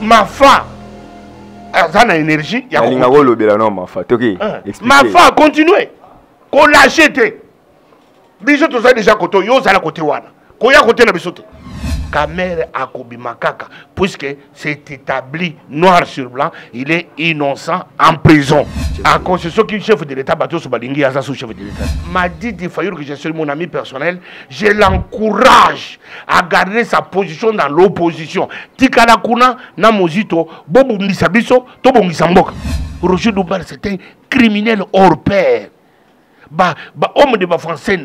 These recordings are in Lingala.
Ma femme, elle a une énergie. Ma femme, continuez. Qu'on l'achète. Déjà, tout ça déjà côté. Yo, ça la côté wana. Koya côté na bisote. Kamere Akobi Makaka, puisque c'est établi noir sur blanc, il est innocent en prison. Encore, c'est ce qui est chef de l'État, Bateau Sobalingi, Aza sous chef de l'État. M'a dit de Fayour que je suis mon ami personnel, je l'encourage à garder sa position dans l'opposition. Tikala Kuna, Namozito, Bobo Nisabiso, Tobo Nisambok. Roger Doubar, c'est un criminel hors pair. Homme de français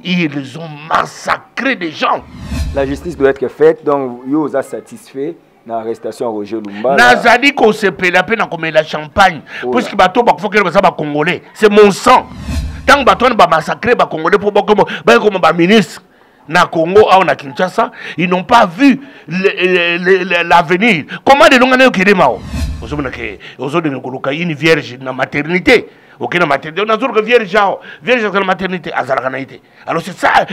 ils ont massacré des gens. La justice doit être faite, donc vous êtes satisfait de l'arrestation de Roger Lumba. Nazali qu'on se paie la peine comme la champagne, parce que bateau faut que ça congolais, c'est mon sang. Tant que bateau va massacrer les congolais pour comme ministre na Congo ou na Kinshasa, ils n'ont pas vu l'avenir. Comment les gens qui demandent une vierge na maternité, ok na maternité, on a toujours que vierge dans la maternité, alors c'est ça,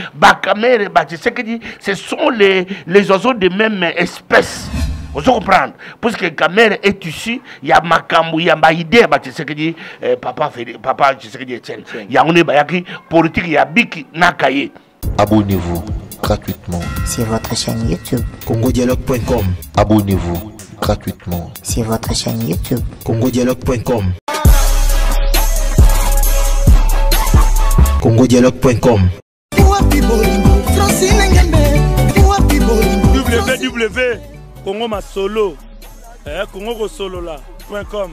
ce sont les oiseaux de même espèce. Vous comprenez? Parce que la mère est ici, il y a Makambu, il y a ma idée, papa, tu sais que dit, il y a une politique, il y a Biki Nakaye. Abonnez-vous gratuitement sur votre chaîne YouTube congodialogue.com. Abonnez-vous gratuitement sur votre chaîne YouTube congodialogue.com. congodialogue.com. www Congo Masolo Congo Solo là.com.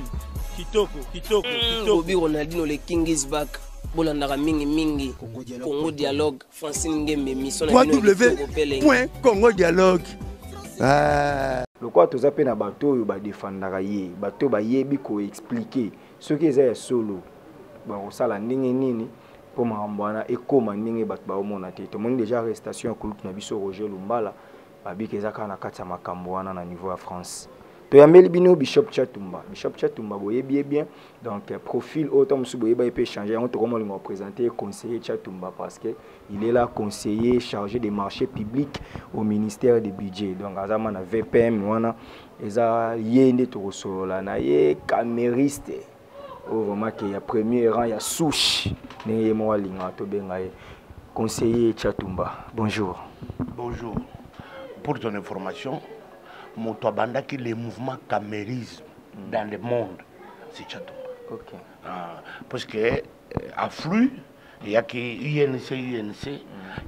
Kitoko Bobby Ronaldinho le King is back. Bolandaka mingi Congo Dialogue Francine Ngembe mission www.congodialogue. Le quoi tous appels na bateau yo ba défendra yé bateau ba yebi ko expliquer ce qui est solo ba osala ndenge nini pour mahambwana ekoma ndenge bato ba omona te to moni déjà arrestation kulutu na biso Roger Lumbala ba bi kezaka na kati ya makambo wana na niveau ya France. To yambeli bino Bishop Chatumba boyebi bien donc profil autant musu boyeba peut changer on to comment le représenter conseiller Chatumba parce que il est là conseiller chargé des marchés publics au ministère du budget donc azama na VPM wana eza yende to solola na ye camériste au vraiment que ya premier rang ya souche ne mo walinga to benga conseiller Chatumba. Bonjour. Pour ton information, Motobanda qui les mouvements camérisme dans le monde, c'est Chatumba. Ok. Parce que à flux, il y a que UNC,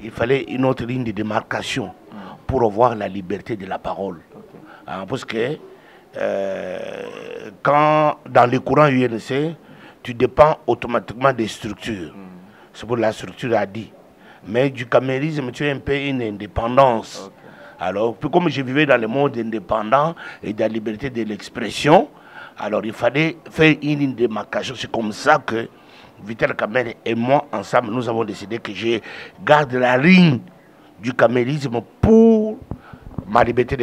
il fallait une autre ligne de démarcation pour avoir la liberté de la parole. Parce que quand dans les courants UNC, tu dépends automatiquement des structures. C'est pour la structure a dit. Mais du camérisme, tu as un peu une indépendance. Okay. Alors, puis comme je vivais dans le monde indépendant et de la liberté de l'expression, alors il fallait faire une démarcation. C'est comme ça que Vital Kamere et moi, ensemble, nous avons décidé que je garde la ligne du camérisme pour ma liberté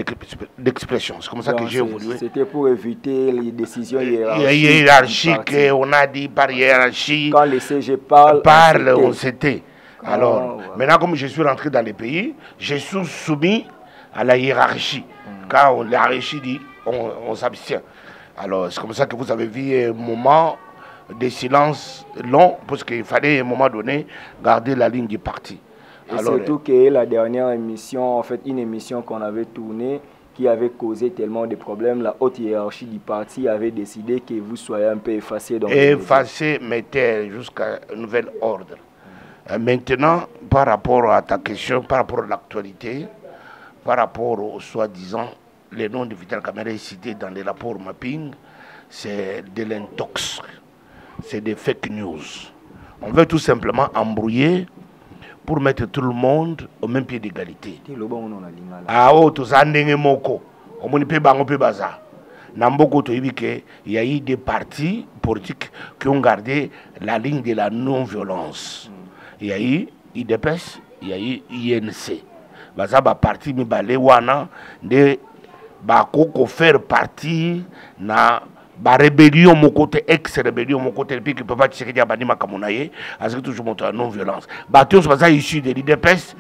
d'expression. C'est comme ça que j'ai évolué. C'était pour éviter les décisions hiérarchiques. On a dit par hiérarchie. Quand les CG parlent, on s'était. Alors, maintenant, comme je suis rentré dans les pays, je suis soumis à la hiérarchie. Quand la hiérarchie dit, on s'abstient. Alors, c'est comme ça que vous avez vu un moment de silence long, parce qu'il fallait à un moment donné garder la ligne du parti. Et alors, surtout que la dernière émission, en fait, une émission qu'on avait tournée, qui avait causé tellement de problèmes, la haute hiérarchie du parti avait décidé que vous soyez un peu effacé. Effacé, mais jusqu'à un nouvel ordre. Maintenant, par rapport à ta question, par rapport à l'actualité, par rapport au soi-disant, les noms de Vital Kamere cités dans les rapports mapping, c'est de l'intox, c'est des fake news. On veut tout simplement embrouiller pour mettre tout le monde au même pied d'égalité. Ah oh, tout ça n'est moko. On ne peut pas baza. Namboko to il y a eu des partis politiques qui ont gardé la ligne de la non-violence. Il y a eu IDPS, il y a eu INC. Baza ba parti mi balé wana de ba koko faire partie na ba rébellion mon côté ex-rébellion mon côté puis qui peut pas dire que dia bani makamunaye parce que toujours montre la non-violence. Ba tous baza issu de l'IDPS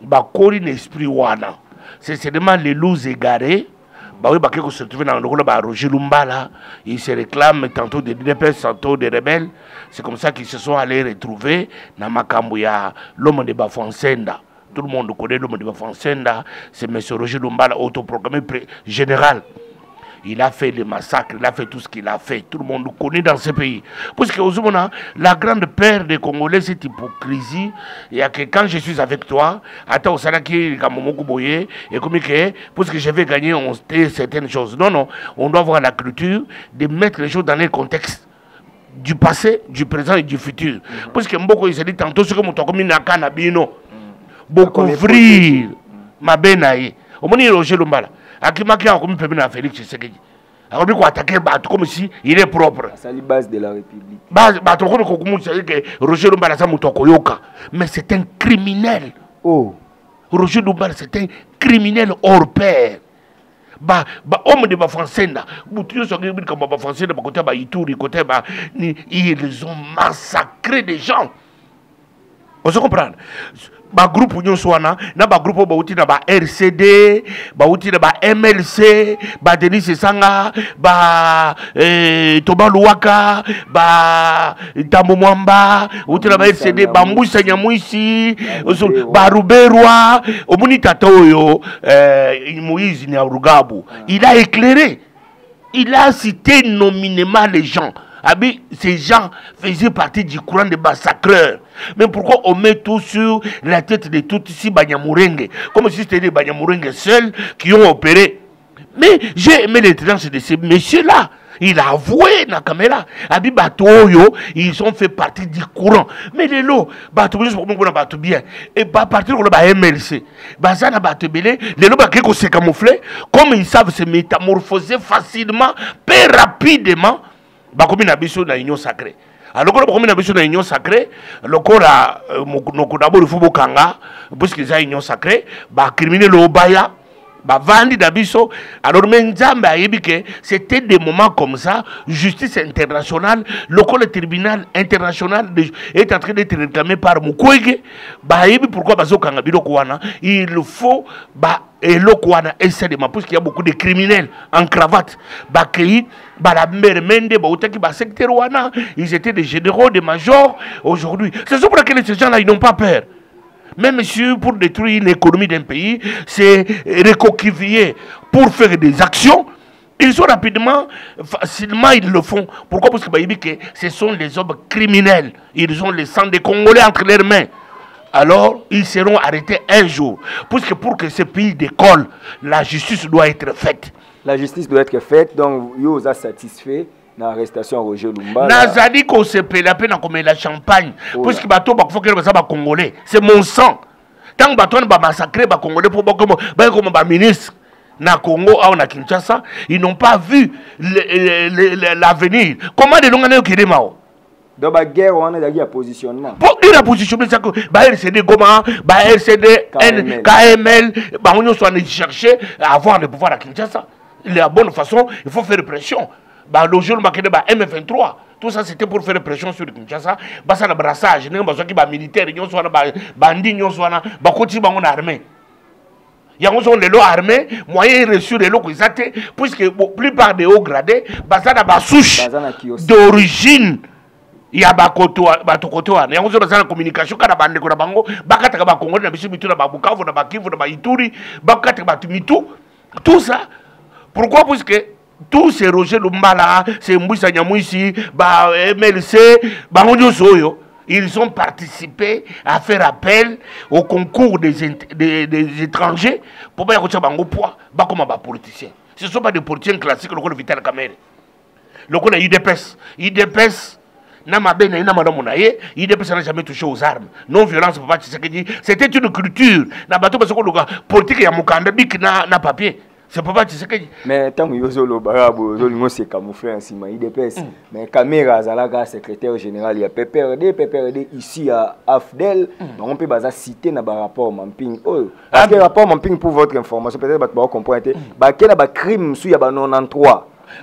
bakori n'esprit wana. C'est seulement les loups égarés. Bah oui, bah se trouve dans le rôle de Roger Lumbala, ils se réclament tantôt des DPS, tantôt des rebelles. C'est comme ça qu'ils se sont allés retrouver dans Makambuya, l'homme de Bafansenda. Tout le monde connaît l'homme de Bafansenda, c'est M. Roger Lumbala, autoproclamé général. Il a fait les massacres, il a fait tout ce qu'il a fait. Tout le monde le connaît dans ce pays. Parce que la grande peur des Congolais, cette hypocrisie, il y a que quand je suis avec toi, attends, ça qui et comme que, parce que je vais gagner, on sait certaines choses. Non, non, on doit avoir la culture de mettre les choses dans les contextes du passé, du présent et du futur. Parce que beaucoup, ils se disent tantôt, ce que mon tokomi n'a qu'à nabino. Beaucoup ouvrir ma benaïe. Au moins, il y a Roger Lumbala. Akimaki a comme permis à Félix Tshisekedi. Alors, il faut attaquer comme si il est propre. C'est la base de la République. Roger Lumbala, mais c'est un criminel. Oh. Roger Lumbala, c'est un criminel hors pair. Homme de Bafansenda, ils ont massacré des gens. On se comprend. Ba groupe union swana na ba groupe bauti na ba RCD bauti na ba MLC ba Denis Sanga ba Toba Luwaka ba Tambo Mwamba bauti na ba RCD ba Mbusa Nyamwisi ba Ruberwa omuni tata oyo Moïse Nyarugabu il a éclairé, il a cité nominément les gens. Ces gens faisaient partie du courant des massacreurs. Mais pourquoi on met tout sur la tête de tout ici Banyamurenge? Comme si c'était des Banyamurenge seuls qui ont opéré. Mais j'ai aimé l'intelligence de ces messieurs-là. Il a avoué dans la caméra. Ils ont fait partie du courant. Mais les lots, bien. Et à partir de la MLC, les lots qui se camoufler, comme ils savent se métamorphoser facilement, très rapidement. Bakomi na biso na union sacrée. Alors quand bakomi na biso na union sacrée, lokola d'abord il faut bokanga parce que ça union sacrée, ba criminel obaya, ba vandi na biso. Alors Nzambe a yebi que c'était des moments comme ça, justice internationale, le tribunal international est en train d'être réclamé par Mukwege. Ba yebi pourquoi bazo kanga biloko wana, il faut ba et l'Okwana essainement parce qu'il y a beaucoup de criminels en cravate. Bakei, Balamermende, Bautaki, Basekter Wana, ils étaient des généraux, des majors. Aujourd'hui, c'est pour laquelle ces gens-là, ils n'ont pas peur. Mais monsieur, pour détruire l'économie d'un pays, c'est recoquiller pour faire des actions. Ils sont rapidement, facilement, ils le font. Pourquoi? Parce que ce sont les hommes criminels. Ils ont le sang des Congolais entre leurs mains. Alors, ils seront arrêtés un jour. Puisque pour que ce pays décolle, la justice doit être faite. La justice doit être faite, donc, vous êtes satisfait de l'arrestation de Roger Lumbala. Nazali qu'on se paie la peine comme la champagne. Puisque bateau, il faut que les Congolais. C'est mon sang. Tant que bateau va massacrer les Congolais pour comme ministre. Na Congo, à Kinshasa, ils n'ont pas vu l'avenir. Comment les gens qui démarrent? Dans la guerre, on a un positionnement. Pour dire la positionnement, c'est que RCD Goma, RCD KML, on soit allé chercher à avoir le pouvoir à Kinshasa. La bonne façon, il faut faire pression. Le jour où M23, tout ça c'était pour faire pression sur Kinshasa. Ça le brassage, il y a des militaires, il y a des bandits, il y a des armées. Il y a des lots armés, moyens reçus les lots qu'ils ont, puisque la plupart des hauts gradés, ça a des souches d'origine. Il y a des la communication quand bande ko bango bakata ba Congo na biso mitu na Bukavu na Kivu na Ituri bakata ba mitu tout ça pourquoi? Parce que tous ces Roger Lumbala, ces Mbusa Nyamwisi, ba MLC, ba Soyo, ils ont participé à faire appel au concours des étrangers pour pas y bango poids ba comme ba politiciens. Ce sont pas des politiciens classiques le Vital Kamerhe. Le qu'on a IDPS il n'a jamais touché aux armes. Non-violence, c'était une culture. Politique, il na papier. C'est pas mais tant que vous c'est camouflé en ciment, IDPS. Mais caméra, Zalaga, secrétaire général, il y a PPRD ici à Afdel. Donc on peut citer dans le rapport Mamping. Parce que le rapport Mamping, pour votre information, peut-être que vous comprenez, il y a un crime sous 93.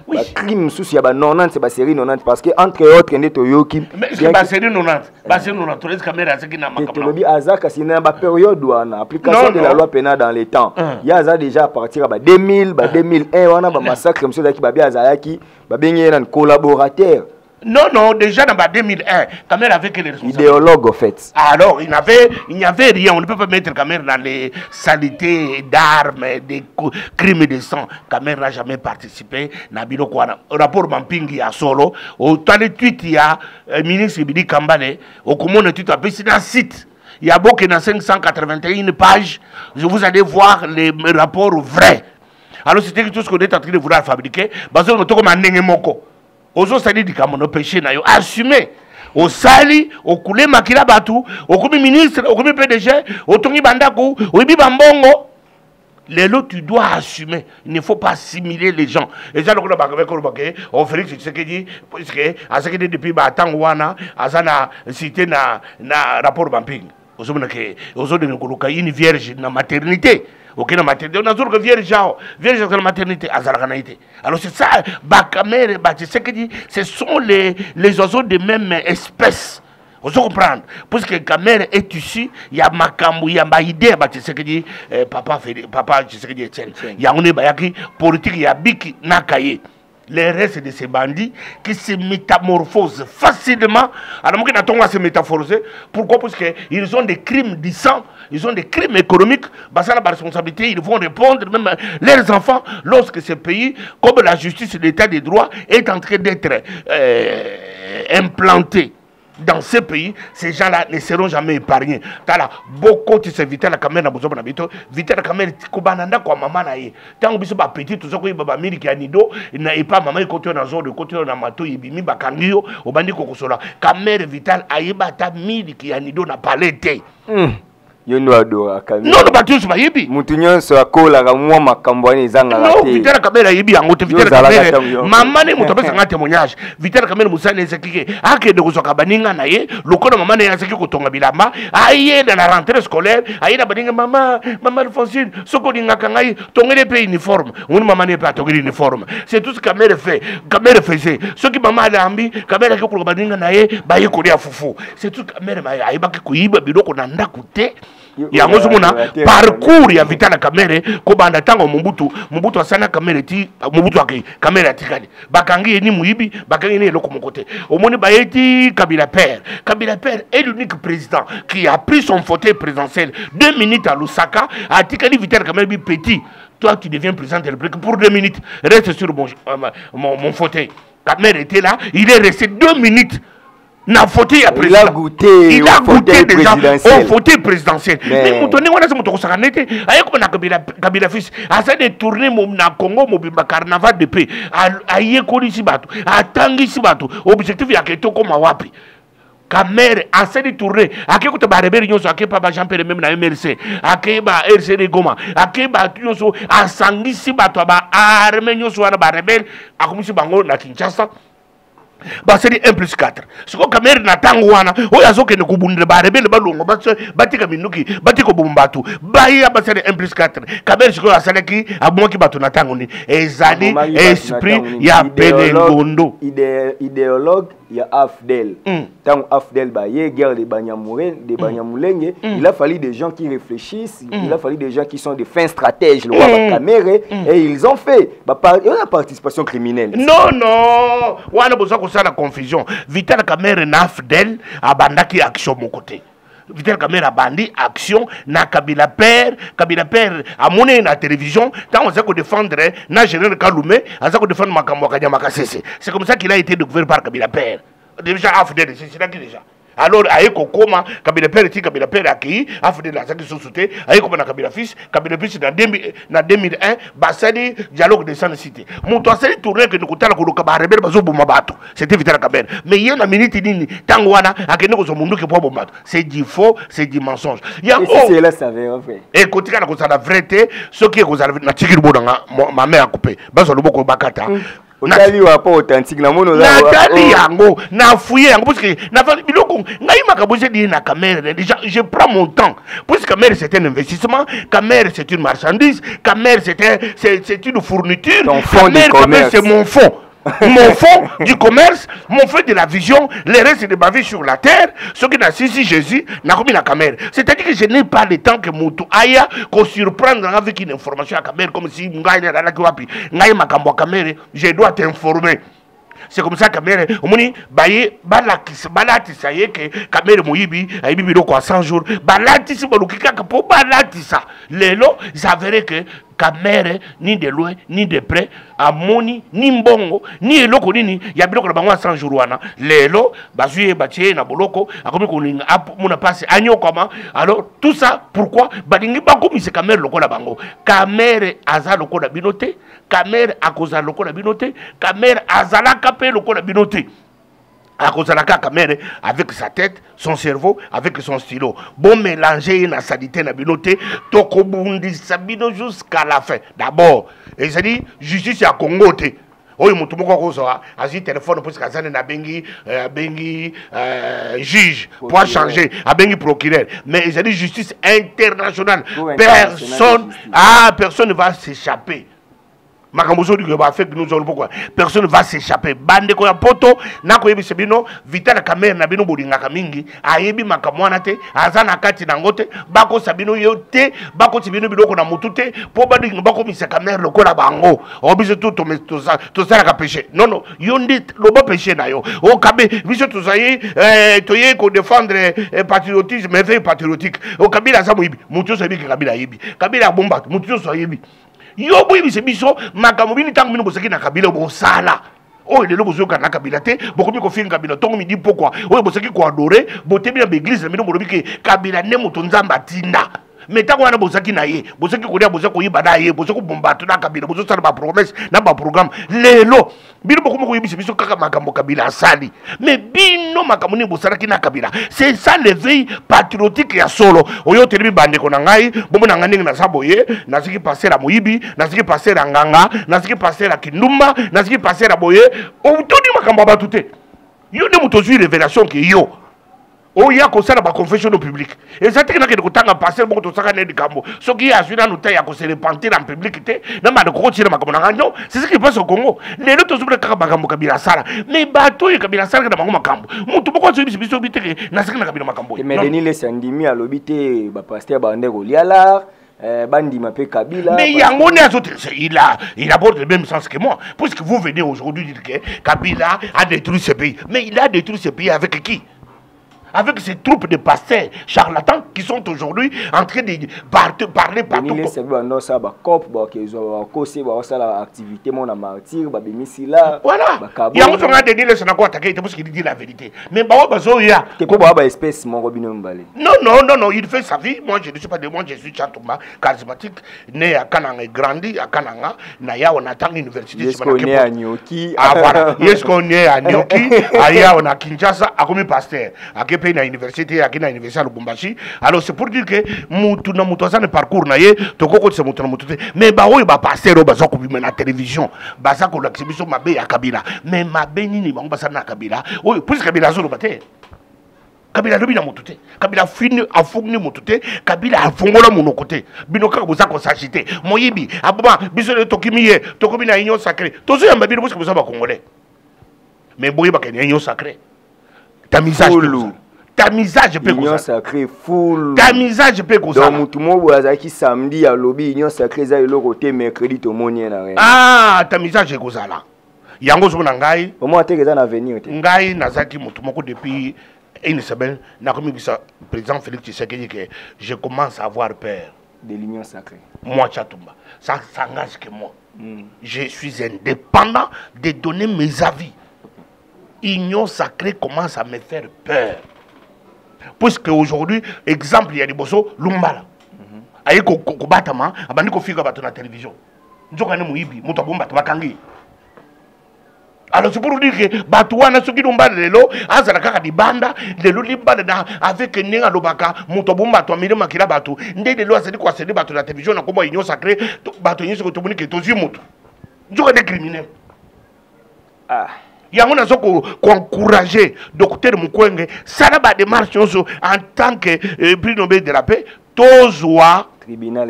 ba crime sous ya ba 90 c'est ba série 90 parce que entre autres ndé toyoki mais est-ce que ba série 90 ba série 90 les caméras c'est qui na makambo tolobi azaka sina ba période wana application de la loi pénale dans les temps ya za déjà à partir ba 2000 ba 2001 wana ba massacre monsieur zaki ba bia azalaki ba bengi na collaborateur. Non, déjà dans 2001, Camer avait que les responsables. Idéologue, en fait. Alors, il n'y avait rien. On ne peut pas mettre Camer dans les saletés d'armes, des crimes de sang. Camer n'a jamais participé. Nabilo Kwana. Rapport Mampingi à Solo. Au temps de tweet, il y a ministre Bidi Kambane. Au commun de tweet, c'est dans le site. Il y a beaucoup dans 581 pages. Vous allez voir les rapports vrais. Alors, c'était tout ce qu'on est en train de vouloir fabriquer. Parce qu'on est comme un nengemoko. Ozo sali di kamono péché na yo assumer au sali au koulé makila batu au komi ministre au komi PDG au tongi bandako au ibi bambongo les lots tu dois assumer il ne faut pas assimiler les gens et ça donc on Félix Tshisekedi parce que à ce que depuis batango wana azana cité na rapport Bamping ozo monake ozo de ngoluka une vierge na maternité. Ok, la maternité, on a toujours que vierge de la maternité, alors c'est ça, Bakamere, ce sont les oiseaux de même espèce. Vous comprenez? Parce que Kamere est ici, il y a Makamou, il y a ma idée, papa, il y a une politique, il y a Biki Nakaye. Les restes de ces bandits qui se métamorphosent facilement. Alors, on va se métamorphoser. Pourquoi? Parce qu'ils ont des crimes du sang, ils ont des crimes économiques. Ça a la responsabilité, ils vont répondre, même leurs enfants, lorsque ce pays, comme la justice et l'état des droits, est en train d'être implanté. Dans ce pays, ces gens-là ne seront jamais épargnés. Tala beaucoup de Vital la caméra na bozo na bito, Vital la caméra kobananda kwa mama na ye. Tango biso ba petit tout ça ko baba miri ki anido, na epa mama ikoto na zone côté na mato yibimi bakangio, obandi ko kosola. Caméra Vital ayeba ta miri ki anido na palete. Yono adora Caméra. Non, batu su bayibi. Mutu nyonso akola ka mwa makambo ani zanga la te. Non, Vital la caméra yibi yango te Vital la caméra. Mama ne muto pesa ngate témoignage. Vital la caméra musane ezekike. Ake de kosoka baninga na ye, lokona mama ne yazeki ko tonga bilamba. Aye dans la rentrée scolaire, aye na baninga mama Alphonsine, soko dinga kangai tongele pe uniforme. Une maman ne pas tongele uniforme. C'est tout ce que caméra fait. Caméra faisait. Ce qui maman a ambi, caméra ko ko baninga na ye, ba ye ko dia fufu. C'est tout caméra ma aye ba ko yiba biloko na ndakute. Yango zumuna parcours ya Vital la Kamere ko banda tango Mobutu asana Kamere ti Mobutu akei Kamere atikali bakangi ni muibi bakangi ni eloko mokote omoni bayeti Kabila père est l'unique président qui a pris son fauteuil présidentiel 2 minutes à Lusaka atikali Vital la Kamere bi petit toi tu deviens président de la République pour 2 minutes reste sur mon fauteuil. Kamere était là, il est resté 2 minutes. Il a goûté déjà au fauteuil présidentiel. Mais Moutoni, on a dit que Kabila fils a essayé de tourner na Congo, Mobimba carnaval de paix. A Yekoli Sibato, a Tangi Sibato. Objectif, il y a quelque chose comme Wapi. Kamere a essayé de tourner. A quelque chose de Rebelle, a quelque Jean-Pierre même na MLC, a quelque RC de Goma, a quelque chose a Sangi Sibato, a Armenio Soana Rebelle, a commencé Bango na Kinshasa. C'est 1+4. Ce que Kamere na tangwana, oyazoke ne kubundre ba rebelle balongo batika minuki, batiko bumbatu. Baya ba c'est 1+4. Kamere ce que asalaki abonki batu na tangoni. Ezali esprit ya Pelengondo. Idéologue ya Afdel. Tant Afdel ba ye guerre de Banyamulenge, il a fallu des gens qui réfléchissent, il a fallu des gens qui sont des fins stratèges, le roi Kamere et ils ont fait la participation criminelle. Non, wana boza ko la confusion. Vital Kamere na Afdel abandaki action mon côté. Vital Kamere abandi action na Kabila père a monné na télévision tant on sait qu'on défendre na général Kalume, on sait qu'on défendre Makambo Kanyama Kasese. C'est comme ça qu'il a été découvert par Kabila père. Déjà Afdel, c'est là qui déjà. Alors, Aïko Koma, Kabila père accueilli, Afdel la Saki Sousouté, Aïko na Kabila fils dans 2001, Bassadi, dialogue de sans cité. Mon toit, c'est tourné que nous coûtons le Kabarebe, Bazo Boumabato. C'était Vital Kamere. Mais il y a une minute, Tangwana, à Kenoko Zomundu qui peut Boumabato. C'est du faux, c'est du mensonge. Et c'est là, ça veut dire. Et quand tu as la vérité, ce qui est que vous avez ma mère a coupé. Bazo Loboko Bakata. otali wa pas authentique na mono natali yango na fouiller yango parce que na biloko ngai makambo di na caméra déjà je prends mon temps parce que caméra c'est un investissement, caméra c'est une marchandise, caméra c'est une fourniture, caméra c'est mon fonds. Mon fond du commerce, mon fond de la vision, les restes de ma vie sur la terre, ce qui n'a si Jésus n'a commis la caméra. C'est-à-dire que je n'ai pas le temps que Moutou Aya qu'on surprendre avec une information à caméra comme si je dois t'informer. C'est comme ça que caméra, omoni baye balati ça y est que caméra moyibi ayibi biloko à 100 jours, balati si balukika pour balati ça. Lelo, il s'avérait que caméra ni de loin ni de près amoni ni mbongo ni eloko nini ya biloko na bango 100 jours wana lelo bazuye batie na boloko akomi kolinga mona passe agno comment alors tout ça pourquoi balingi bakomi se caméra loko na bango caméra aza loko na binote caméra akoza loko na binote caméra azala kapé loko na binote à cause de la caméra avec sa tête, son cerveau, avec son stylo. Bon mélanger na salité na binoté, tokobundi sabino jusqu'à la fin. D'abord, et ça dit justice à Congo té. Oh, mon tout le monde a un téléphone pour que ça ne bengi juge pour changer, a bengi procureur. Mais il dit justice internationale. Personne ne va s'échapper. Personne ne va s'échapper. Bande ko ya poto na ko yebi sebino vitala kamera na bino bolinga kamingi ayebi makamwana te azana kati na ngote bako sabino yote bako tibino biloko na mutute po badi bako misa kamera lokola bango obize tout to ça ka péché non yondi lobo péché na yo o kabe biso to zayi toye ko défendre patriotisme mais patriotique o kabila za moyibi mutu so yebi kabila yebi kabila bomba mutu so yebi yo boy bise biso makambo bini tango bino bosaki na kabila bosala oh lelo bozoka na kabila te bokomi ko finga kabila tongo midi pourquoi oh bosaki ko adorer botebi na église na bino bolobi ke kabila ne moto nzamba tinda mais tango wana bosaki na ye bosaki ko dia bosaki ko yibada ye bosaki bombato na kabila bosala ba promesse na ba programme lelo bino bokomi ko yibise biso kaka makambo kabila asali mais bino makambo ni bosala ki na kabila c'est ça l'éveil patriotique ya solo oyo telebi bande ko na ngai bomo na ngani na saboye na siki passer à moyibi na siki passer à nganga na siki passer à kindumba na siki passer à boye o todi makambo batute yo ne mutozui révélation que yo oh ya ko sala ba confession au public et ça tekena ke ko tanga passer beaucoup to saka ne dikambo so ki ya suina no ya ko se repentir en public te na ma de ko tira makambo na nganjo c'est ce qui passe au Congo les autres sont ka makambo kabila sala mais bato e kabila sala na bango makambo mutu boko so biso biteke na saka na kabila makambo mais Denis le Sandimi a lobité ba pasteur ba ndeko liala Bandi m'appelle Kabila. Mais il aborde le même sens que moi. Puisque vous venez aujourd'hui dire que Kabila a détruit ce pays. Mais il a détruit ce pays avec qui? Avec ces troupes de pasteurs charlatans qui sont aujourd'hui en train de parler partout. Voilà. Il y a un peu de dire que attaqué parce qu'il dit la vérité. Mais non, il fait sa vie. Moi, je ne suis pas de moi, je suis Chantouma, charismatique, né à Kananga, grandi à Kananga, Naya, on attend l'université. Est-ce qu'on est à Nyoki? Ah voilà. Est-ce qu'on est à Nyoki? Aya, on a Kinshasa, à comme pasteur. Pays na université à na université à Lubumbashi alors c'est pour dire que mutu na mutu ça ne parcours na ye to koko se mutu na mutu mais ba oyo ba passer ba za ko bima na télévision ba za ko l'exhibition mabe ya Kabila mais mabe nini ba ngba na Kabila oyo plus Kabila zo bate Kabila lobi na mutu te Kabila fini afungni mutu te Kabila afungola monoko te binoka ko za ko sachité moyibi aboma biso le tokimiye tokomi na union sacrée tozo ya mbabiro parce que vous ba congolais mais boye ba kenya union sacrée tamisage peut union sacrée full tamisage peut causer donc mutumo boazaki samedi à lobby union sacrée za le côté mercredi to monien na ah tamisage causer là yango zo na ngai au moins teke za na venir te ngai nazaki mutumo ko depuis une semaine na komi bisa président Félix Tshisekedi que je commence à avoir peur de l'union sacrée moi Chatumba ça s'engage que moi je suis indépendant de donner mes avis. Union sacrée commence à me faire peur. Puisque aujourd'hui, exemple, il y a des bossos, Lumbala. Aïe, Kobatama, Abani Kofiga Bato na télévision. Nzokane Mouibi, Moutabomba, Tabakangi. Alors c'est pour dire que Batouana, ceux qui n'ont pas de l'élo, Azalaka di Banda, de l'Olibanda, avec Nenga Lobaka, Moutabomba, Toamire Makira Batou, Ndé de l'Oa, c'est quoi, c'est des bateaux de la télévision, on a comment Union sacrée, Batonnier, c'est que tu as dit que tu es un criminel. yango nazo ko encourager docteur Mukwege sala ba démarche en tant que prix Nobel de la paix tozwa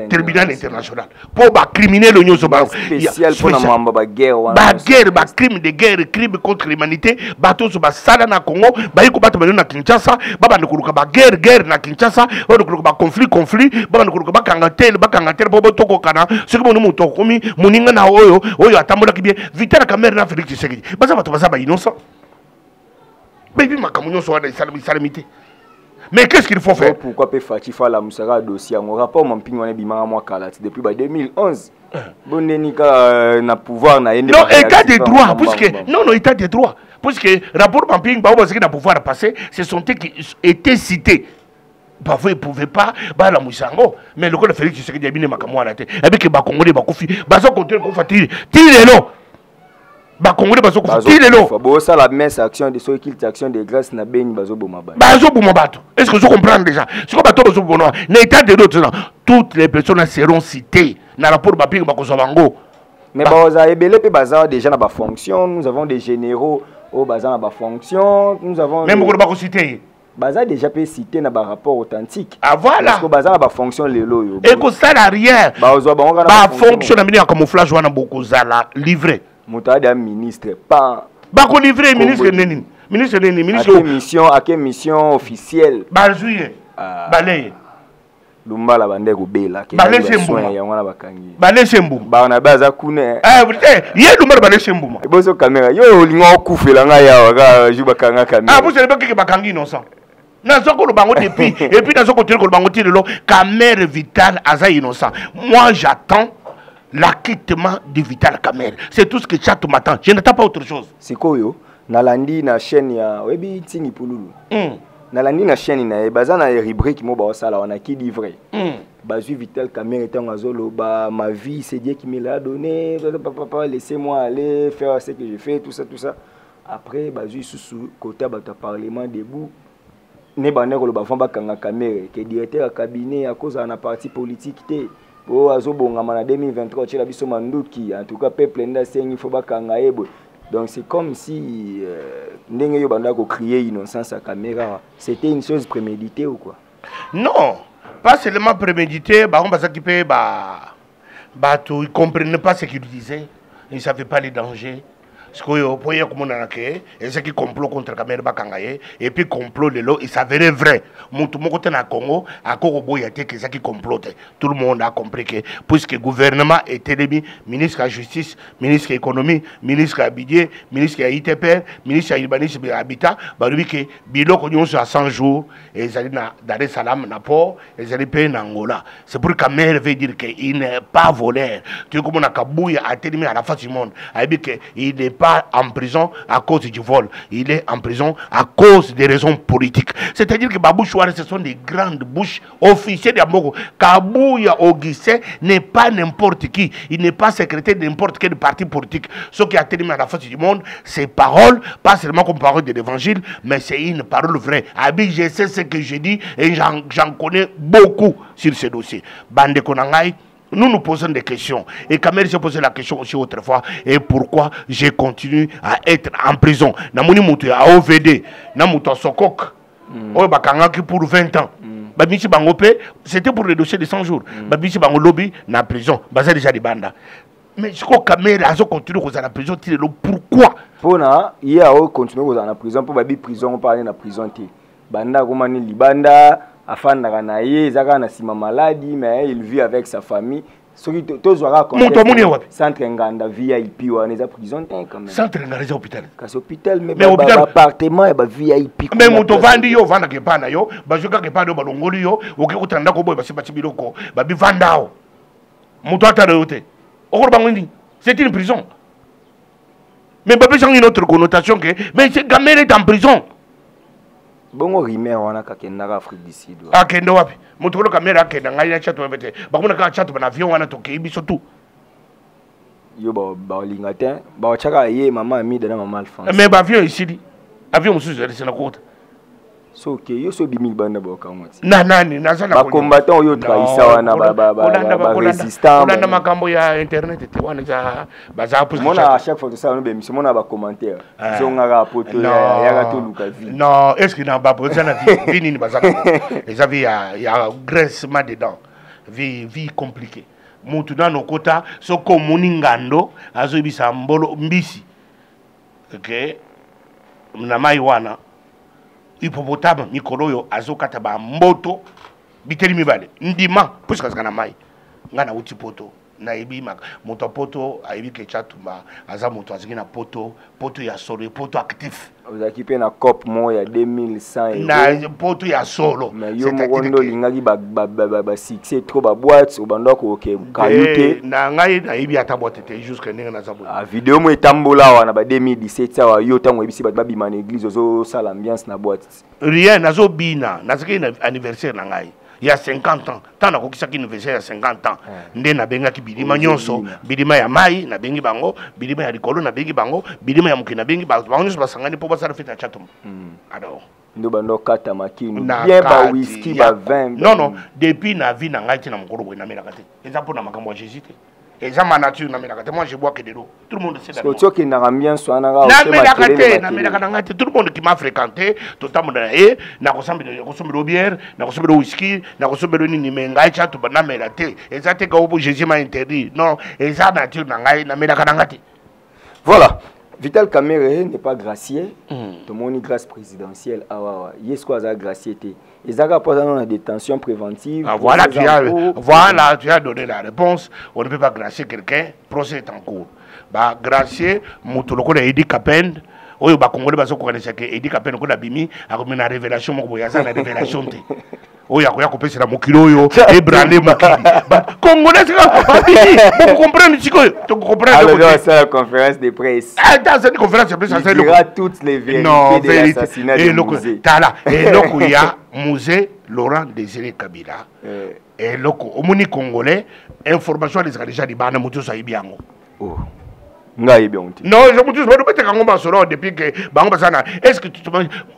tribunal international pour ba criminel nyonso ba spécial pour na mamba ba guerre ba crime de guerre crime contre l'humanité ba tozo ba sala na Congo ba yiko bato na Kinshasa ba ba ndikuruka ba guerre na Kinshasa ba ndikuruka ba conflit ba ndikuruka ba kangatel bo toko kana soki mo muto komi muninga na oyo atambola ki bien Vital Kamerhe na Félix Tshisekedi baza bato baza ba innocent baby makamunyo so wana salamité. Mais qu'est-ce qu'il faut faire? Pourquoi peut Fatifa la Moussara dossier en rapport mon ping on est bimara moi kalat depuis 2011. Bonnenika na pouvoir na non état des droits puisque non état des droits puisque rapport Mamping ba parce que na pouvoir passer ce sont qui étaient cités. Parfois ils pouvaient pas ba la Moussango mais le code Félix Tshisekedi a bien makamwa na té avec ba Congolais ba kofi ba so continuer ko fatire tire-le. Ba Congolais bazo ko tire-le. Bo ça la messe action de ceux qui action de grâce na beni bazo boma ba. Bazo boma bato. Est-ce que vous comprenez déjà? Ce que bato bazo boma l'état de d'autres toutes les personnes seront citées dans rapport Baping Bakosabango. Mais baza ebele pe baza déjà na ba fonction, nous avons des généraux au baza na ba fonction, nous avons même beaucoup bako cité. Baza déjà peut citer na ba rapport authentique. Ah voilà. Parce que baza na ba fonction lelo yo. Et que ça l'arrière. Ba fonction na mini camouflage wana beaucoup zala livré. Moutade ministre pas bako livré ministre neni ministre à quelle mission officielle bazuye balaye lumba la bande ko bela ke soin ya wana bakangi balaye sembu ba na baza kune ye lumba balaye sembu boso caméra yo linga okufela nga ya waka ju bakanga caméra vous savez pas que bakangi innocent na zoko lo bango depuis et puis na zoko tire ko bango tire lo Kamerhe Vital aza innocent. Moi j'attends l'acquittement de Vital Kamerhe. C'est tout ce que chat m'attend. Je n'attends pas autre chose. C'est quoi yo? Nalandi na chaîne ya webi tingi pululu. Nalandi na chaîne na baza na rubrique mo ba sala wana qui livre. Bazui Vital Kamerhe tant azolo ba ma vie c'est Dieu qui me l'a donné. Papa laissez-moi aller faire ce que je fais tout ça. Après bazui sous côté ba parlement debout. Ne ba ne ko ba famba kanga Kamerhe que directeur cabinet à cause na parti politique té. Oh, en 2023, tu as vu Manduki. En tout cas, peuple il faut pas donc c'est comme si Ndenge crié innocence à caméra. C'était une chose préméditée ou quoi? Non, pas seulement prémédité. Ils ne comprenaient pas ce qu'ils disaient. Ils ne savaient pas les dangers. Ce qui complot contre Kamerhe Bakangaye et puis complot de l'eau, il s'avérait vrai. Mon côté na Congo, à Koroboyate, que ça qui complote. Tout le monde a compris que, puisque le gouvernement était démis, ministre de la Justice, ministre de l'Économie, ministre de la Budget, ministre de l'ITP, ministre de l'Urbanisme et de l'Habitat, il que Bilo à 100 jours, et ils allaient dans Dar es Salaam, na port, et ils allaient payer en Angola. C'est pour que Kamerhe veut dire qu'il n'est pas voleur. Tu sais comment on a Kabouya a terminé à la face du monde. Il n'est pas en prison à cause du vol, il est en prison à cause des raisons politiques. C'est-à-dire que Babou Chouare, ce sont des grandes bouches officielles de Amoko. Kabouya Ogissé n'est pas n'importe qui, il n'est pas secrétaire de n'importe quel parti politique. Ce qui a terminé à la face du monde, ces paroles, pas seulement comme parole de l'évangile, mais c'est une parole vraie. Abi, je sais ce que je dis et j'en connais beaucoup sur ce dossier. Bande Konangai, nous posons des questions. Et Kamerhe s'est posé la question aussi autrefois. Et pourquoi je continue à être en prison? Namoni Moutou à OVD, Namoutou à Sokok, Bakangaki pour 20 ans. Babisi Bangope, c'était pour le dossier de 100 jours. Babisi Bango lobby, na prison. Baza déjà des bandes. Mais je crois que Kamerhe a continué à la prison. Pourquoi? Pour na, il a continué à la prison. Pour Babi prison, on parle de la prison. Banda, Romani, Libanda. Afin de maladie, mais il vit avec sa famille. Centre Nganda VIP ou en prison quand même. Centre Nganda hôpital. Hôpital mais appartement et VIP. Mais mon vandi yo vanda ke pana yo, bazuka ke pana balongoli yo, oke utanda ko boy basi biloko, babi vandao. Moto atare yote. Okoro bangondi. C'est une prison. Mais babi sans une autre connotation que mais c'est Kamerhe est en prison. Bongo rimer wana kakenda Afrique du Sud. Akenda wapi? Mutolo Kamerhe akenda ngai ya chatu wabete. Bakuna ka chatu bana avion wana toke biso tout. Yo ba lingatin, ba chaka ye maman ami de na maman Alphonse. Mais ba avion ici dit. Avion musuzu c'est na côte. So ok, yo so bimi banda boka ngoti. Nani nazana ba combattant yo trahisa wana ba résistant. On a makambo ya internet te wana za baza pour mona à chaque fois ça on be mission mona ba commentaire. So ngara poto ya ga to luka vie. Non, est-ce que na ba posa na vie ni baza. Les avis ya graissement dedans. Vie compliquée. Mutu na nokota so ko muningando azo bisa mbolo mbisi. OK. Na mai wana hippopotamu mikolo yo azokata ba mboto biteli mibale ndima puisque kana mai ngana uti poto na ibima moto poto aibi ke chatumba aza moto aziki na poto ya solo poto actif vous occupez na cop mo ya 2100 na poto ya solo mais yo mondo lingaki ba succès trop ba boîte obanda ko ke kayute na ngai na ibi ata boîte te jusque ninga na zabu a vidéo mo etambola wana ba 2017 sawa yo tango ebisi ba bima na église ozo sala ambiance na boîte rien nazo bina nazaki na anniversaire na ngai il y a 50 ans tant na kokisa ki anniversaire ya 50 ans nde na benga ki bidima nyonso bidima ya mai na bengi bango bidima ya likolo na bengi bango bidima ya muki na bengi bango nyonso basangani po basala fete ya chatum alors ndo bando kata makino bien ba whisky ba vin non depuis na vie na ngai tina mukolo bwe na mela kate eza po na makambo ya Jésus te eza ma nature na mela kate moi je bois que de l'eau tout le monde sait ça so que na ambiance wana ga na mela kate tout le monde qui m'a fréquenté tout le monde na kosambela bière na kosambela whisky na kosambela nini mengai cha to na mela te eza te ka obo Jésus m'a interdit non eza nature na ngai na mela kate. Voilà. Vital Kamerhe n'est pas gracié. Tout le monde grâce présidentielle. Yes quoi ça gracié té. Ils ont pas dans la détention préventive. Voilà, tu as donné la réponse. On ne peut pas gracier quelqu'un. Procès est en cours. Bah gracier, mutuloko na Edi Kapend. Oyo ba Congolais bazo connaître que Edi Kapend ko na bimi a comme une révélation moko boya ça na révélation té. Oya ko ya ko pesa mokilo yo e brandé mokili. Ba Congolais c'est pas vous comprenez chico, tu comprends alors c'est la conférence de presse. Ah dans cette conférence de presse ça c'est il dira toutes les vérités de l'assassinat de Musée. Tala et loko ya Musée Laurent Désiré Kabila. Et loko omoni Congolais information les déjà di bana mutu sa ibiango. Oh. Ngai bien. Non, je me dis que quand on va solo depuis que bango basana est-ce que tu te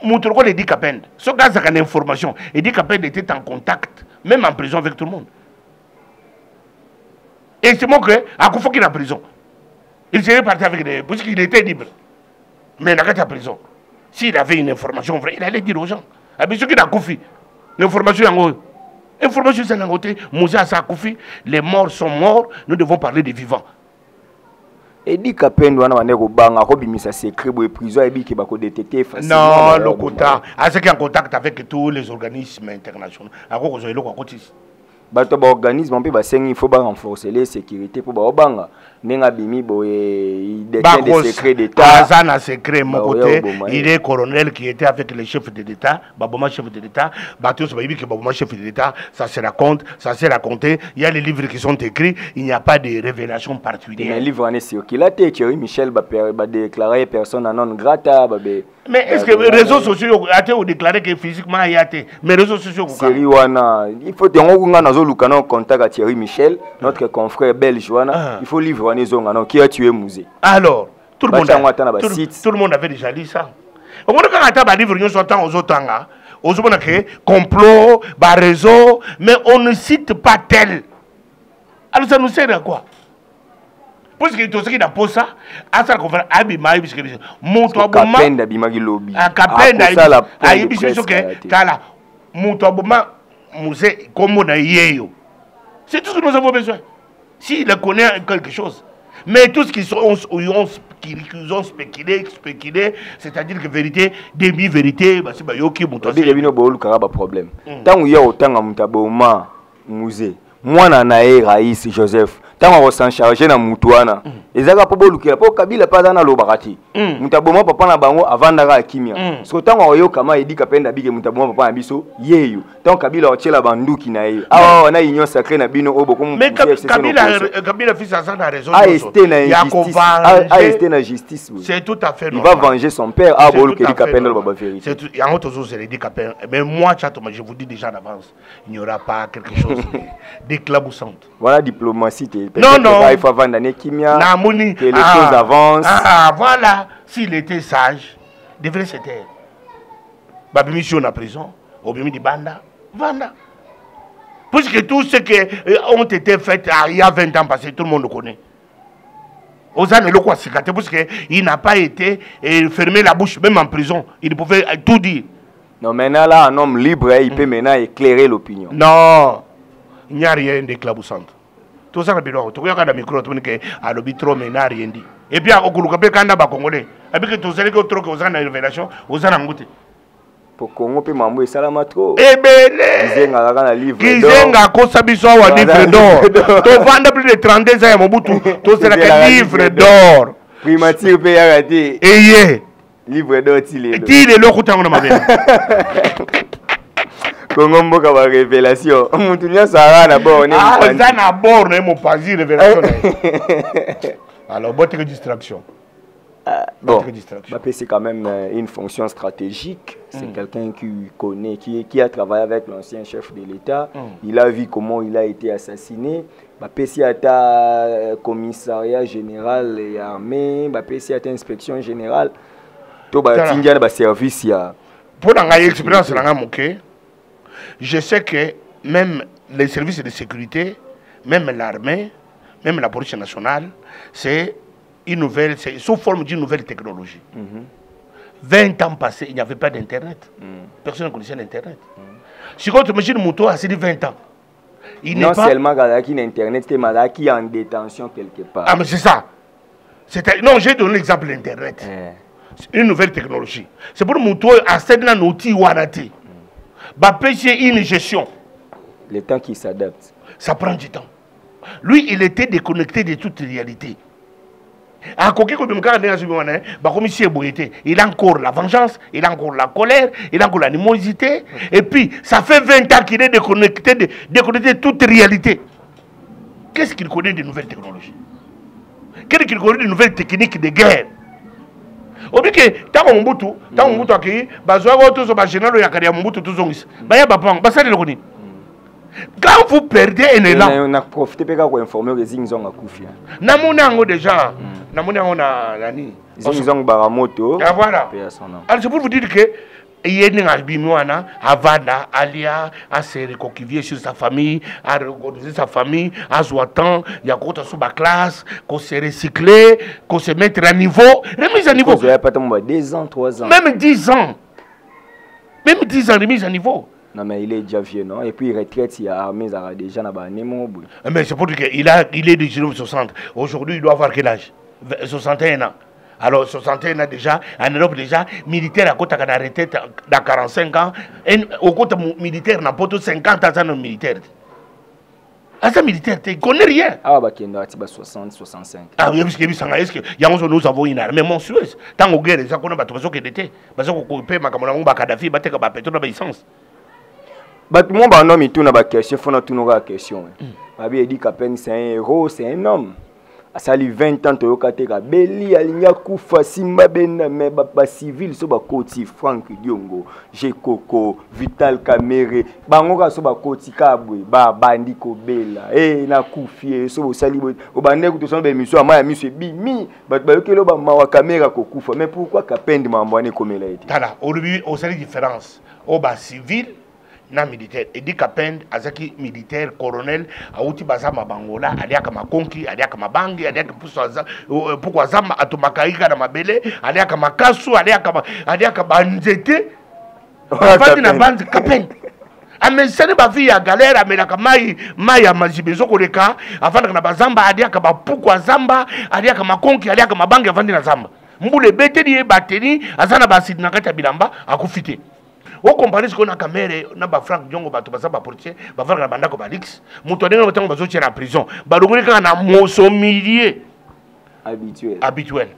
mutu ko le dit Kapend. Ce gars a une information, il dit Kapend était en contact même en prison avec tout le monde. Et c'est moi que à Koufou qui est en prison. Il serait parti avec des puisqu'il était libre. Mais il a en prison. S'il avait une information vraie, il allait dire aux gens. Ah bien sûr qu'il a Koufi. L'information en haut. Information c'est en côté. Moussa a Koufi. Les morts sont morts. Nous devons parler des vivants. Edi Kapend wana wane ko banga ko bimisa secret bo prison ebi ki ba ko détecter Non, facilement. le quota. À ce qui est en contact avec tous les organismes internationaux. À quoi vous avez le côté. Bato ba organisme on peut ba sengi il faut ba renforcer les sécurité pour ba obanga nenga bimi bo il détient des secrets d'état azana secret mon côté il est colonel qui était avec les chefs de l'état baboma chef de l'état bato so bayibi que baboma chef de l'état ça se raconte ça s'est raconté il y a les livres qui sont écrits il n'y a pas de révélation particulière mais livre en sur qui la Thierry Michel ba déclarer personne non grata ba mais est-ce que les réseaux sociaux ont déclaré que physiquement il y a été mais réseaux sociaux série wana il faut dengonga nazo lukana contact à Thierry Michel notre confrère belge wana il faut livre wana zonga non qui a tué Musée alors tout le monde avait déjà dit ça on a quand ata ba livre nyo sortant aux otanga aux bona que complot ba réseau mais on ne cite pas tel alors ça nous sert à quoi parce que tout ce qui n'a pas ça à ça qu'on va abima parce que monto aboma Kapenda bimagi lobby Kapenda ayi biso que tala monto aboma Musée comme on a yeyo. C'est tout ce que nous avons besoin. S'il connaît quelque chose. Mais tout ce qu'ils ont spéculé, c'est-à-dire que vérité, demi-vérité, c'est pas yoki monto. Il y a un problème. Tant qu'il y a autant de mutaboma Musée. Moi nae Raïs Joseph tant on s'en charger na mutuana ezaka po bolukela po Kabila pas na lobakati mutaboma papa na bango avant ndaka kimia so tant on yo kama Edi Kapenda bige mutaboma papa na biso yeyo tant Kabila otela banduki na ye awa na union sacrée na bino obo comme mais Kabila fils a ça na raison na justice c'est tout à fait normal il va venger son père à boluka Edi Kapenda le baba vérité c'est tout il y a autre chose Edi Kapenda mais moi chatoma je vous dis déjà en avance il n'y aura pas quelque chose d'éclaboussante. Voilà diplomatie. Non. Il faut vendre des kimia. Que les choses avancent. Voilà. S'il était sage, il devrait se taire. Babimichio na prison, Obimi di Banda, Vanda. Puisque tout ce qui ont été fait il y a 20 ans passé, tout le monde le connaît. Ozan est le quoi cicaté, puisqu'il n'a pas été fermé la bouche, même en prison. Il pouvait tout dire. Non, maintenant là, un homme libre, il peut maintenant éclairer l'opinion. Non, il n'y a rien d'éclaboussant. Tout ça, tu regardes le micro, tu dis que à l'obitro, mais il n'y a rien dit. Et puis, au Kouloukabe, quand on a Congolais, et puis que tu sais que tu as une révélation, Ozan a goûté. Pour Congo peut m'embrouiller salama trop. Eh ben, Kizenga kosabiso wa livre d'or. Tu vends plus de 32 ans à Mobutu. Tu seras que livre d'or. Primature peut y arrêter. Eye. Livre d'or Tilé. Tilé le kutango na mabele. Congo mboka ba révélation. Mutunya sara na bord ne. Ah, ça na bord ne mo pas révélation. Alors, bonne distraction. Bon, Mbappé c'est quand même une fonction stratégique. C'est quelqu'un qui connaît, qui a travaillé avec l'ancien chef de l'État. Il a vu comment il a été assassiné. Mbappé c'est à commissariat général et armée. Mbappé c'est à inspection générale. Tout le service. Pour l'expérience, je sais que même les services de sécurité, même l'armée, même la police nationale, c'est une nouvelle, c'est sous forme d'une nouvelle technologie. 20 ans passés, il n'y avait pas d'Internet. Personne ne connaissait l'Internet. Si tu imagines Mouto a 20 ans, il non seulement qu'il y a Internet, c'est qu'il est en détention quelque part. Ah, mais c'est ça. Non, j'ai donné l'exemple de l'Internet. Une nouvelle technologie. C'est pour Mouto à cette outil Wanati. C'est une gestion. Le temps qui s'adapte. Ça prend du temps. Lui, il était déconnecté de toute réalité. Il a encore la vengeance, il a encore la colère, il a encore l'animosité. Et puis, ça fait 20 ans qu'il est déconnecté de toute réalité. Qu'est-ce qu'il connaît de nouvelles technologies? Qu'est-ce qu'il connaît de nouvelles techniques de guerre? Quand vous perdez un élan, on a profité pour informer les Zingzong à Koufia. Namunango déjà, Namunango na nani? Zingzong Baramoto. Voilà. Alors c'est pour vous dire que Yéning Albimouana, Avada, Alia, à se recoquiller sur sa famille, à reconnaître sa famille, à Zouatan, il y a quoi sur ma classe, qu'on se recycler, qu'on se mettre à niveau, remise à niveau. Vous avez pas 2 ans, 3 ans. Même 10 ans. Même 10 ans remise à niveau. Non, mais il est déjà vieux, non? Et puis, il retraite, il y a armé, il a déjà mais c'est pour dire qu'il est de 1960. Aujourd'hui, il doit avoir quel âge? 61 ans. Alors, 61 ans déjà, en Europe déjà, militaire à côté de la retraite dans 45 ans. Au côté militaire, n'a pas 50 ans de militaire. Ah, ça militaire, il ne connaît rien. Ah, bah, il y a 60, 65. Ah, oui, parce que nous avons une armée monstrueuse. Tant que guerre, ça qu'on a besoin qu'il était. Parce qu'on peut ma camarade Kadhafi, battre la pétrole de essence. Bah, tout le monde a un homme, il tourne à la question, il faut nous tourner à la question. Babi dit qu'Apen c'est un héros, c'est un homme. Ça lui 20 ans, tu as dit que Beli, Aligna Koufa, Simba Ben, mais pas civil, so ba Koti, Franck Diongo, Jekoko, Vital Kamere, Bangoka so ba Koti Kabwe, ba Bandi Kobela, na Koufie, so Sali, au Banek, tout ça, mission, à moi, mission Bimi, bah, que l'on ma caméra Koufa, mais pourquoi qu'Apen m'a envoyé comme elle a été? Tala, au début, au sein de différence, au bas civil, na militaire et dit qu'append azaki militaire colonel auti bazama bangola aliaka makonki aliaka mabangi aliaka pourquoi zama atomakaika na mabele aliaka makasu aliaka banzete afati na banze kapend amesene ba vie ya galère amelaka mai ya majibezo koleka afanda na bazamba aliaka ba pourquoi zamba aliaka makonki aliaka mabangi afandi na zamba mbule beteli bateli azana basidi na kata bilamba akufite. On compare ce qu'on a caméra, on a Franck Diongo, on portier, on a Bandako Balix, on a en prison. On a un millier habituel.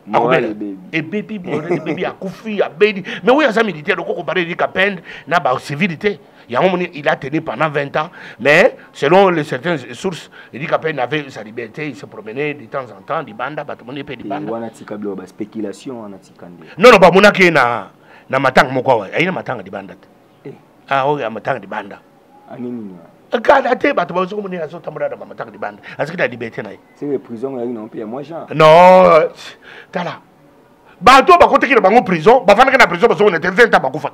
Et bébé, a Koufi, a Bédi. Mais oui, il y a un militaire, on compare avec Kapend, on a civilité. Il a tenu pendant 20 ans, mais selon certaines sources, il dit qu'Apend avait sa liberté, il se promenait de temps en temps, du banda, il paie du banda. On a spéculation, on a tikandé. Non, na matanga moko aina matanga di banda ah oya matanga di banda anini kada te bato bazo ko munira so tamura da matanga di banda azikita liberté nayi c'est les prisons là non pire moi Jean non tala bato ba kotekira bango prison ba fana na prison bazo on était 20 ans bakufa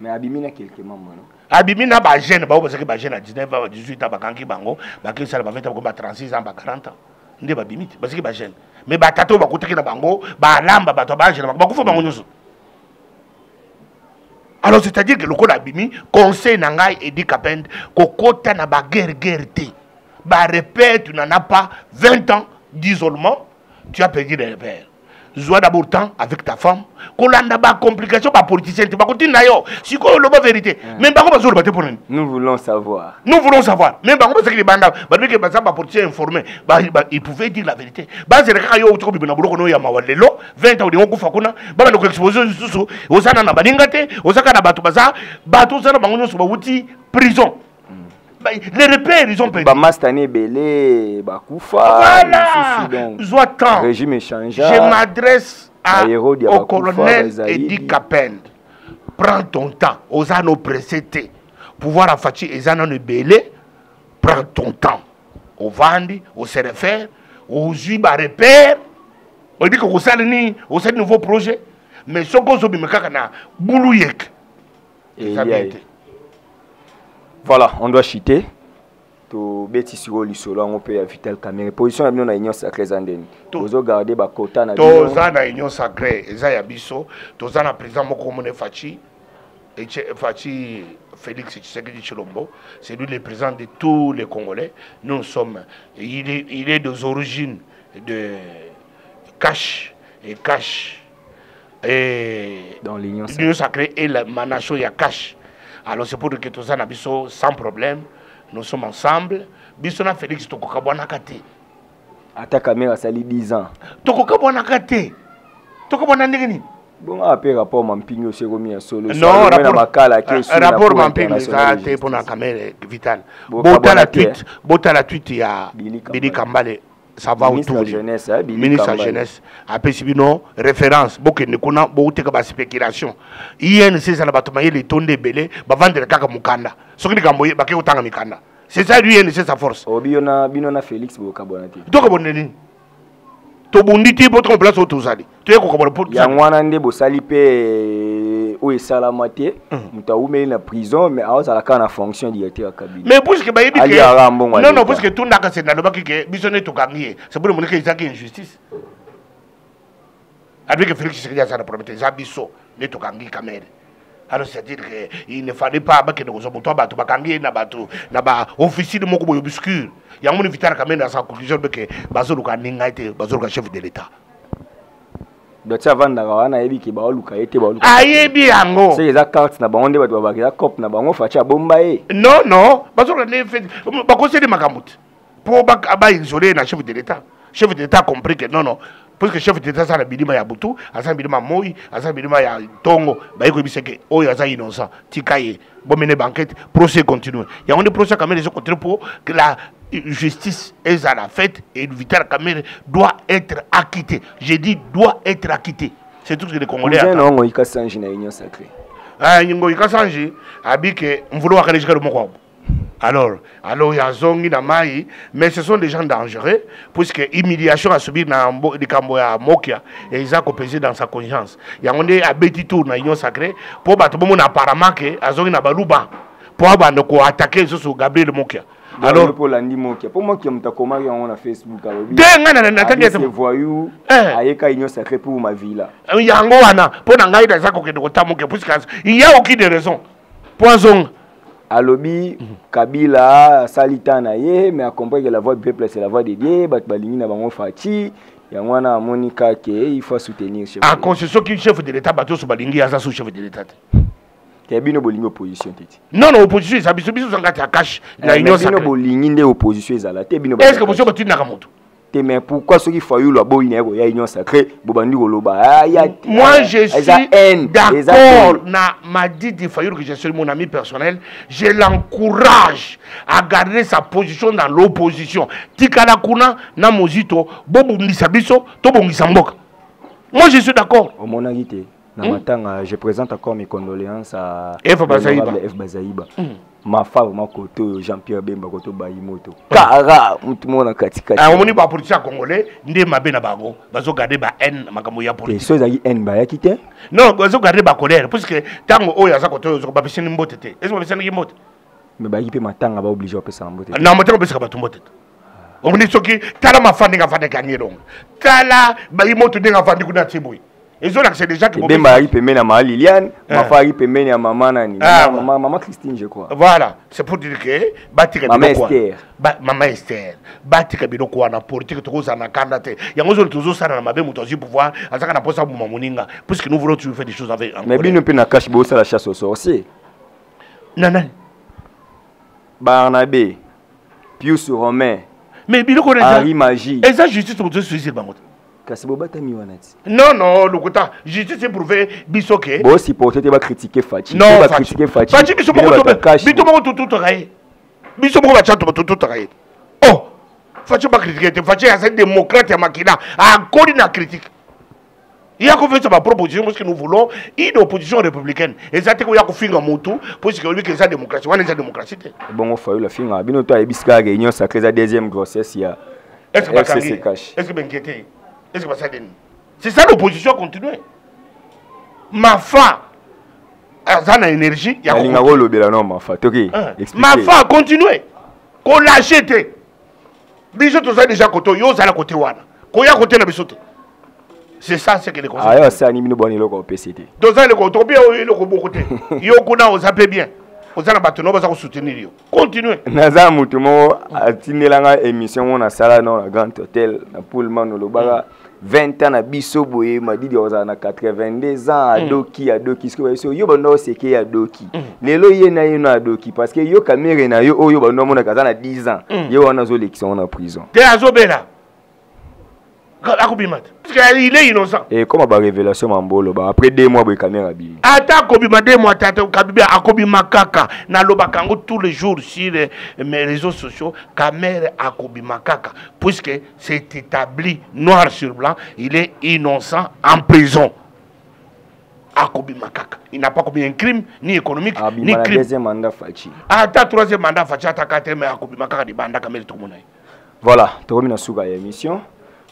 Mais abimina quelques membres, non? Abimina ba jeune ba parce que ba jeune à 19 ans 18 ans ba kanki bango ba ki sala ba 20 ans ba 36 ans ba 40 ans ndé ba bimite parce que ba jeune mais ba tato ba kutaki na bango ba lamba ba to ba jeune ba kufa bango nyusu. Alors c'est-à-dire que le code abimi conseil nangai Edi Kapend kokota na ba guerre té ba répète tu n'en as pas 20 ans d'isolement tu as perdu des repères. Joie d'abord temps avec ta femme. Kolanda ba complication ba politicien tu ba continue na yo. Si ko lo ba vérité. Même ba ko ba zo le pour nous. Nous voulons savoir. Nous voulons savoir. Même ba ko parce que les banda ba que ba ba politicien informé ba il pouvait dire la vérité. Ba c'est ka yo to bi na buloko no ya mawalelo 20 ans de ko fa kuna ba na ko exposer susu osana na balingate osaka na bato baza bato sana bango nyoso ba wuti prison. Les repères, ils ont perdu. Mastane Belé, Bakoufa, voilà. Régime échangeant. Je m'adresse au colonel Edi Kapend. Prends ton temps. Osano précédé. Pouvoir à Fachi et Zanon Belé. Prends ton temps. Au Vandi, au CRFR, au Zuiba repères. On dit que vous savez, au nouveau projet. Mais ce qu'on a dit, Boulouyek. Voilà, on doit chuter. To beti sur l'isolo, on peut éviter le caméra. Position de l'union sacrée Zandeni. Tozo garder ba kota na. Toza na union sacrée, Ezaya Biso. Toza na président Mokomone Fachi. Et Fachi Félix Tshisekedi Tshilombo. C'est lui le président de tous les Congolais. Nous sommes. Il est des origines de Cash et Cash. Et dans l'union sacrée et la Manacho ya Cash. Alors c'est pour que tous en abisso sans problème, nous sommes ensemble. Bissona Félix Tokokabwana Kate. Ata caméra sali 10 ans. Tokokabwana Kate. Tokokabwana ndengeni. Bon après rapport Mampingo c'est remis à solo. Non, rapport Mampingo ça te pour la caméra vitale. Bota la tweet il y a Billy Kambale. Ça va autour de la ministre de la jeunesse. Après, si non, référence, beaucoup de gens ont des spéculations. INC, ça n'a pas été les tonnes de belé, va vendre le caca mukanda. Ce qui est gamboye, va qu'il y ait mikanda. C'est ça, l'INC, sa force. Binona Félix Bokabonati. Donc, bon, Tobunditi pour ton place au Touzali. Tu es comme pour Yangwanande Bosalipe ou Salamate, Moutaoumé na prison, mais à la canne à fonction directeur cabinet. Mais puisque non, puisque tout n'a qu'à se n'a pas que bisonné tout gagné. C'est pour le montrer qu'il y a injustice. Avec que Félix Tshisekedi a prometté, Zabiso, les tout gagné caméra. Alors c'est-à-dire qu'il ne fallait pas que nous sommes tous les Bakangé, Naba, officier de Mokobo obscur. Il y a un vital quand même dans sa conclusion que Bazoluka Ningaite, Bazoluka chef de l'État. Donc ça va dans la vie qui va Luka été Baluka. Aïe bien, c'est les cartes na bango de la cop na bango facha bombaye. Non, Bazoluka ne fait pas conseiller Makamut. Pour Baka isolé na chef de l'État. Chef de l'État a compris que non. Parce que le chef d'État a dit ya Boutou, a dit Moï, a dit ya Tongo, bah il dit que oh il y a innocent, tikaye, bon mener banquette, procès continue. Il y a un procès quand même les autres pour que la justice est à la fête et le Vital Kamerhe doit être acquitté. J'ai dit doit être acquitté. C'est tout ce que les Congolais attendent. Non, il y a changé dans l'union sacrée. Ah, il y a changé. Abi que on voulait voir les gens de mon Alors, il y a Zongi Namaï, mais ce sont des gens dangereux, puisque l'humiliation a subi dans les Camboya Mokia, et ils ont pesé dans sa conscience. Il y a un des abétis tour dans l'union sacrée, pour battre le monde apparemment que Zongi Nabalouba, pour attaquer sur Gabriel Mokia. Alors, pour l'Andi Mokia, pour moi qui me t'a commandé en Facebook, c'est voyou, Ayeka l'union sacrée pour ma vie là. Il y a un goana, pour n'engager dans sa coquette de Mokia, puisqu'il n'y a aucune raison. Poison. Alobi Kabila Salitana ye mais a compris que la voix du peuple c'est la voix de Dieu bat balingi na bango fachi yangwana Monica que il faut soutenir chef. Ah concession qui chef de l'état bato so balingi asa sous chef de l'état. Kebino bolingi opposition tete. Non opposition ça biso sangati à cash na union sacrée. Kebino bolingi nde opposition ezala te bino. Est-ce que opposition batu na kamoto? Mais pourquoi ceux qui font la boîte il y a union sacrée bobandi goloba moi je suis d'accord na m'a dit Fayulu que je suis mon ami personnel, je l'encourage à garder sa position dans l'opposition tikala kuna na mozito bobungisa biso to bongisa mboka. Moi je suis d'accord au mon agité na matanga je présente encore mes condoléances à F Bazaïba. ma femme makoto Jean-Pierre Bemba koto Bayimoto kara mutu mona katikati on moni ba politicien congolais ndé mabe na bango bazo garder ba haine makambo ya politique so ezali haine ba yakite non bazo garder ba colère parce que tango oyo aza koto zo ba peseni mbote te est-ce que ba peseni mbote mais ba yipe matanga ba obligé opesa mbote na motanga pesa ba mbote on moni soki tala mafandi ngafande kanyelonga tala Bayimoto ndinga fandi kuna tiboyi. Ils ont accès déjà qui Bemba ari pemena ma Liliane, ma fari pemena ya maman nani, maman Christine je crois. Voilà, c'est pour dire que batika maman Esther. Maman Esther, batika biloko na politique to za na kandate. Yango zo toujours ça na mabe mutozi pouvoir, azaka na posa buma moninga, puisque nous voulons toujours faire des choses avec. Mais bino pe na cache bo ça la chasse aux sorciers. Nanan. Barnabé, Pius Romain. Mais biloko na Henri Magie. Et ça justice pour suicide bango. Non, non, le côté justice c'est prouvé bisoké. Bon, si pour te va critiquer Fachi. Non, va critiquer Fachi. Fachi biso moko tout raé. Biso moko bacha tout raé. Oh, Fachi va critiquer, Fachi est un démocrate et makina. Encore une critique. Il y a qu'on fait sa proposition parce que nous voulons une opposition républicaine. Et ça c'est qu'il y a qu'on finit en moto pour que lui que ça démocratie. On est la démocratie. Bon, on fait la fin. Bino to ebiska réunion sacrée la deuxième grossesse il y a. Est-ce que m'inquiéter? Est-ce que c'est ça l'opposition continue. Ma femme a une énergie. Ma femme continue. Qu'on l'achète. Déjà tout ça déjà côté yo ça la côté wana. Qu'on y a côté na bisote. C'est ça ce que les conseils. Ah ça ni mino boni loko PCT. Donc ça le côté bien le côté. Yo kuna on s'appelle bien. On a battu baza ko soutenir. Continuez. Naza mutu mo atinelanga émission on a sala dans la Grand Hôtel na Pullman no lobara 20 ans na biso boye madidi ozana 82 ans adoki ce que so yo bando seke adoki lelo ye na yo na adoki parce que yo caméra na yo oyo bando mona kazana 10 ans yo wana zo l'élection en prison te azobela akobimata parce qu'il est innocent et comme ba révélation mambolo ba après 2 mois boye caméra bi ata kobima 2 mois tata kabibi akobima kaka na loba kango tous les jours sur mes réseaux sociaux caméra akobima kaka puisque c'est établi noir sur blanc il est innocent en prison akobima kaka il n'a pas commis un crime ni économique ni crime deuxième mandat Fachi ata troisième mandat Fachi ata quatrième akobima kaka di banda caméra tout le monde. Voilà termine sur émission.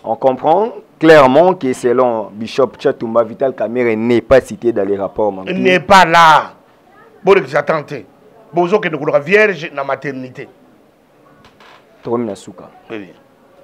On comprend clairement que selon Bishop Tchatumba, Vital Kamerhe n'est pas cité dans les rapports. Il n'est pas là. Bon, j'attends. Bozo que nous vierge dans la maternité.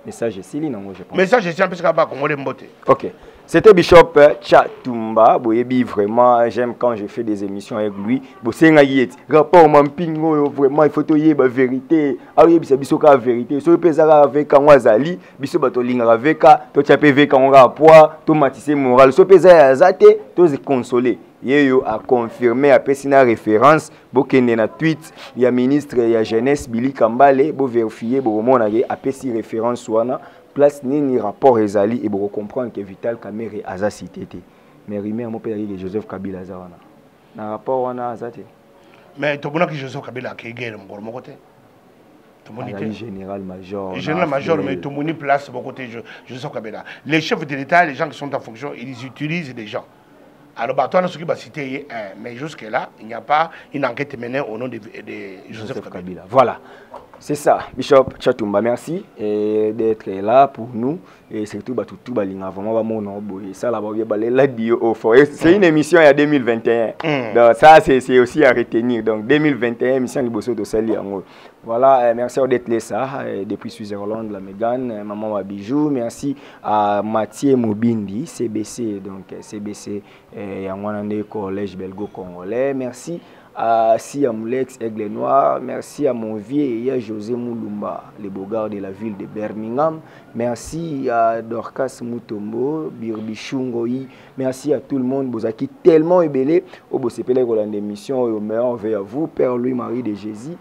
Message ici, non, je pense. Message ici, parce que ok. C'était Bishop Tchatumba. Boyebi, vraiment, j'aime quand je fais des émissions avec lui. Bosenga rapport mampingo, vraiment, il faut te y la vérité. Ah oui, c'est bisoka la vérité. So pesara avec Wazali, biso batolinga avec to tchape avec on rapport, to matissé moral. So pesara azate, to se consoler. Yeyo a confirmé a pesina référence bokende na tweet ya ministre ya jeunesse Billy Kambale bo vérifier bo mona a pesi référence wana place nini rapport ezali et bo comprendre que Vital Kamerhe aza cité té mais rimé mo pe de Joseph Kabila za wana na rapport wana azate mais to bona que Joseph Kabila ke guerre ngor mo côté to monité général major mais to moni place bo côté Joseph Kabila les chefs de l'état les gens qui sont en fonction ils utilisent des gens. Alors, toi, on a cité, mais jusque-là, il n'y a pas une enquête menée au nom de Joseph Kabila. Voilà. C'est ça, Bishop Tchatumba, merci d'être là pour nous et surtout tout balinga vraiment mon nom ça là c'est une émission il y a 2021 donc ça c'est aussi à retenir donc 2021 émission liboso de Sali voilà merci d'être là ça depuis Switzerland la Mégane maman wa bijou merci à Mathieu Mobindi CBC donc CBC Yangwanande collège belgo congolais merci à Siamoulex Aigle Noir, merci à mon vieux José Moulumba, le beau gars de la ville de Birmingham, merci à Dorcas Mutombo, Birbichungoyi, merci à tout le monde, vous avez tellement ébélé, au beau CPL Roland d'émission, au meilleur vers vous, Père Louis-Marie de Jésus,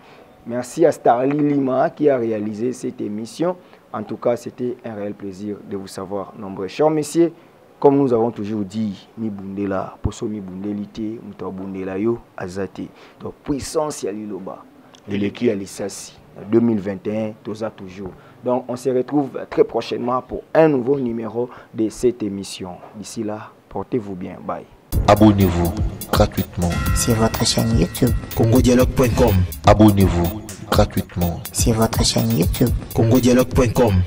merci à Starly Lima qui a réalisé cette émission, en tout cas c'était un réel plaisir de vous savoir nombreux. Chers messieurs, comme nous avons toujours dit, mi bundela, poso mi bundelité, muto bundela yo azate. Donc puissance ya liloba, eleki alisasi. 2021, toza toujours. Donc on se retrouve très prochainement pour un nouveau numéro de cette émission. D'ici là, portez-vous bien. Bye. Abonnez-vous gratuitement sur votre chaîne YouTube. congodialogue.com. Abonnez-vous gratuitement Sur votre chaîne YouTube. congodialogue.com.